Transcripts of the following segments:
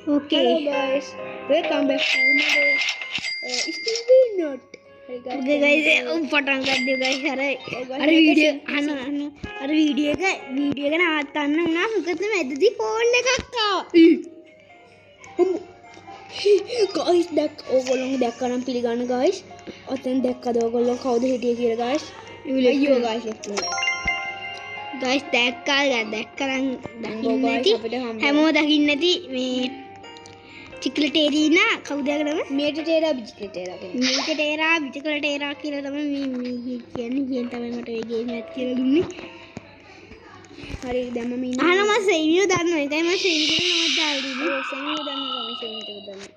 Okay. Hello guys, welcome back to another still we not. Okay guys, පටන් ගන්න guys අර video එක නවත්තන්න උනා මොකද මැදදී කෝල් එකක් ආවා. guys ඕගොල්ලෝ දැක්කනම් පිළිගන්න guys. ඔතෙන් දැක්කද ඕගොල්ලෝ කවුද හිටියේ කියලා guys? අයියෝ guys guys දැක්කනම් දකින්න නැති හැමෝම දකින්න නැති මේ චික්ලටේරීනා කවුද නම? මේටේරා බිචිකලටේරා කියලා තමයි මේ කියන්නේ. කියන තමයි මට මේ ගේම් එකත් කියලා දුන්නේ. හරි දැන් මම ඉන්නේ. අහන මම සෙයිනියෝ දන්නවා. ඒකයි මම සෙයිනියෝ නමක් දාලා දුන්නේ. ඔව් සෙයිනියෝ දන්නවා මම සෙයිනියෝ දන්නවා.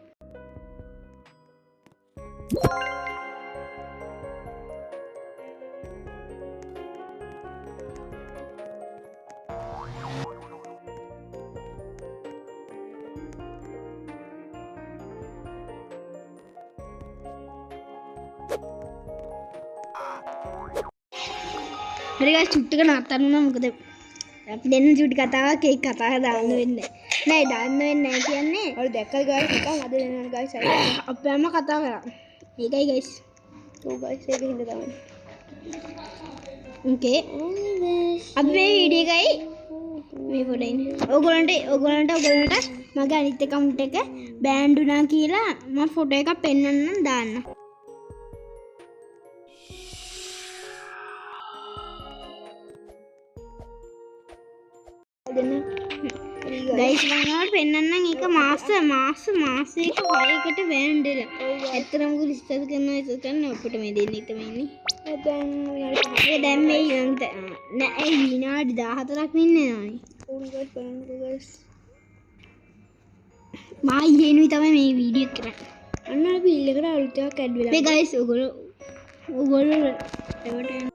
හරි guys චුට්ටක නවත්තන්න උනා මොකද අපි දෙන්න චුට්ටි කතාවක් ඒක කතාව දාන්න වෙන්නේ නෑ දාන්න වෙන්නේ නෑ කියන්නේ හරි දැක්කද guys එකක් අද දෙනවා guys අපි අම්ම කතා කරා ඒකයි guys ඔව් guys ඒක හින්දා තමයි okay අපි මේ වීඩියෝ එකයි මේ පොඩේ ඕගොල්ලන්ට මගේ අනිත් account එක බෑන්ඩ් වුණා කියලා මම ෆොටෝ එකක් පෙන්නන්නම් දාන්න ගයිස් මම පෙන්නන්නම් ඒක මාසෙක 6කට බෑන්ඩ්ලා ඇත්තටම මොකද ඉස්සර කරනවා ඒක කරන්න අපිට මේ දෙන්නේ තමයි ඉන්නේ දැන් මේ නෑ විනාඩි 14ක් ඉන්නේ නෝනේ ඕන guys බලන්නකෝ guys මා ඊයේනුයි තමයි මේ වීඩියෝ එක කරන්නේ අන්න අපි ඉල්ලකට අලුත් එකක් ඇඩ් වෙලා මේ ගයිස් ඔයගොල්ලෝ ඒවට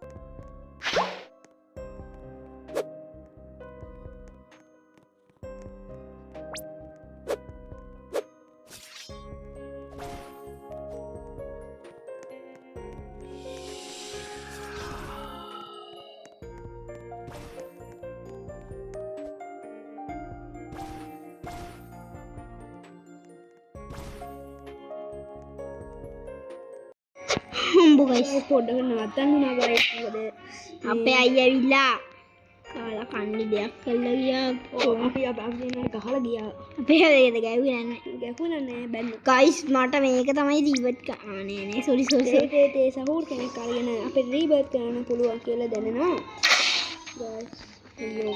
හම්බු ගයිස් පොඩ්ඩක් නවත්තන්න උනා guys මොකද අපේ අයියා ඇවිල්ලා කාලා කන්නේ දෙයක් කළා ගියා අපි දෙන්නා ගහලා ගියා අපේ හදේද ගැහුණා නෑ බැන්න ගයිස් මට මේක තමයි රීබර්ත් ආනේ නේ සෝරි තේ සහෝර් කෙනෙක් අරගෙන අපේ රීබර්ත් කරන්න පුළුවන් කියලා දැනෙනවා guys අයියෝ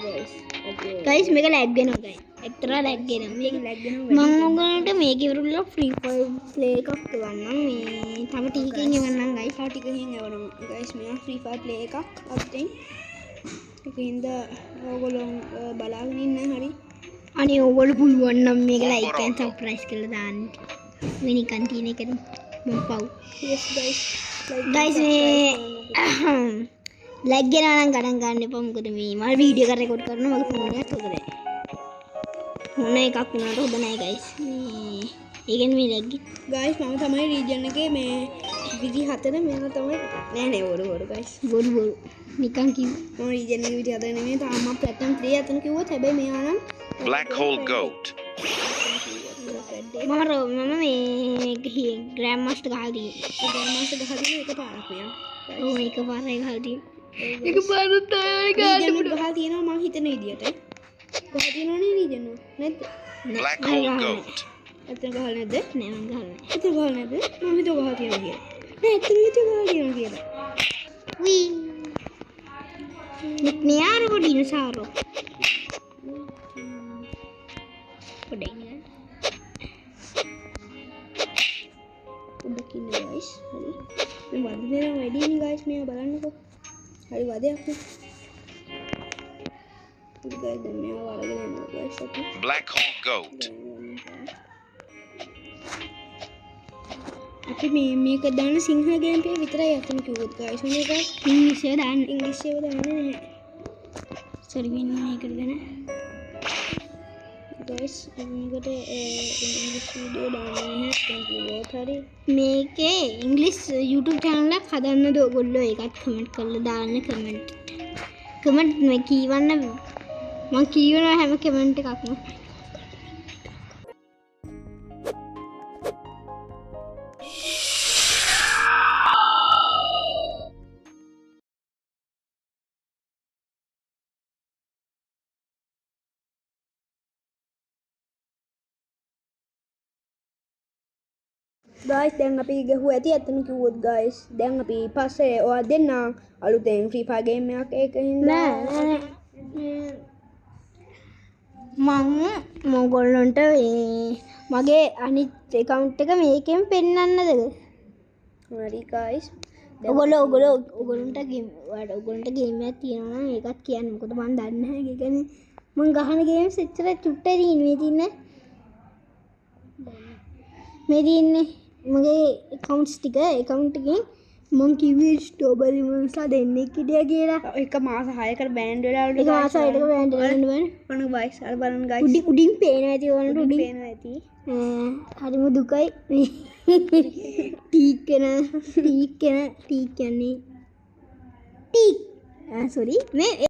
guys මේක ලැග් වෙනවා guys එක්තරා ලැග් වෙනවා මේක ලැග් වෙනවා මම ඔයගොල්ලන්ට මේක ඉවරලා ෆ්‍රී ෆයර් ප්ලේ එකක් ගන්නම් මේ තව ටිකකින් එවන්නම් guys තව ටිකකින් එවනවා guys මේ ෆ්‍රී ෆයර් ප්ලේ එකක් අත්තින් ඒකින්ද ඕගොල්ලෝ බලාගෙන ඉන්න හරි අනේ ඕගොල්ලෝ පුළුවන් නම් මේක ලයික් and සබ්ස්ක්‍රයිබ් කරලා දාන්න වෙනිකන් තියෙන එකට මම පව් yes guys guys මේ ලැග් වෙනවා නම් ගණන් ගන්න එපා මොකද මේ මම වීඩියෝ එක රෙකෝඩ් කරනවා මගේ ෆෝන් එකත් හොඳ නැහැ මොන එකක් වුණාට හොඳ නැහැ guys මේ ඒකෙන් මේ ලැග් guys මම තමයි රීජන් එකේ මේ 24 මෙයා තමයි නෑ බොරු guys බොරු නිකන් කිව්ව මම රීජන් එකේ 24 නෙමෙයි තාම ප්‍රථම 3 අතන කිව්වොත් හැබැයි මෙයා නම් Black Hole Goat මම මේ ග්‍රෑන්ඩ් මාස්ටර් ගහලා තියෙනවා ග්‍රෑන්ඩ් මාස්ටර් ගහලා තියෙන එක පාරක් මෙයා ඔව් එක පාරක් ගහලා තියෙනවා ඒක පාරක් තමයි ගහලා තියෙනවා මම හිතන විදියට ගහලා තියෙනවනේ රීජන් නැද්ද Black Hole Goat එතන ගහලා නැද්ද නෑ මම ගහලා නෑ එතන ගහලා නැද්ද මම හිතුවා ගහලා තියෙනවා කියලා නෑ එතන හිතුවා ගහලා තියෙනවා කියලා වී නියාරෝ ඩිනෝසාරෝ පොඩ්ඩක් ඉන්න guys හරි මේ වද දෙනවා වැඩිනේ guys මේවා බලන්නකෝ හරි වදයක් නේ හරි guys දැන් මේවා වලගෙන යනවා guys අපි Black Hole Goat අපි මේක දාන සිංහල ගේම් එකේ විතරයි අතන කිව්වොත් guys මේක ඉංග්‍රීසි එකේ දාන්න දාන්නේ නැහැ සෝරි වෙන්නේ මේකට ගන්න guys මේකට ඉංග්‍රීසි වීඩියෝ දාන්නේ නැහැ කිව්වොත් හරි මේකේ ඉංග්‍රීසි YouTube channel එකක් හදන්නද ඔයගොල්ලෝ ඒකත් කමෙන්ට් කරලා දාන්න කමෙන්ට් මේ කියවන්න මම කියවන හැම කමෙන්ට් එකක්ම ගයිස් දැන් අපි ගහුව ඇති ඇත්තම කිව්වොත් ගයිස් දැන් අපි පස්සේ ඔයා දෙන්න අලුතෙන් ෆ්‍රී ෆයර් ගේම් එකක් ඒකින් නෑ මම මොගොල්ලොන්ට මගේ අනිත් account එක මේකෙන් පෙන්වන්නද හරි ගයිස් ඔගොල්ලොන්ට ගේම් එකක් තියෙනවා නම් ඒකත් කියන්න මොකද මම දන්නේ නැහැ ඒ කියන්නේ මම ගහන ගේම්ස් එච්චර චුට්ටයි තියෙන්නේ මේ තියෙන්නේ මගේ accounts ටික account එකෙන් මං කිව්වේ ස්ට්‍රෝබරි මොන්ස්ටර් දෙන්නෙක් හිටියා කියලා එක මාස 6කට බෑන්ඩ් වෙලා ඒක මාස 6කට බෑන්ඩ් වෙලා ඔන්න ගයිස් අර බලන්න ගයිස් උඩින් පේනවා ඇති ඕනට උඩින් පේනවා ඇති හරිම දුකයි ටීක් කියන්නේ ටීක් සෝරි මේ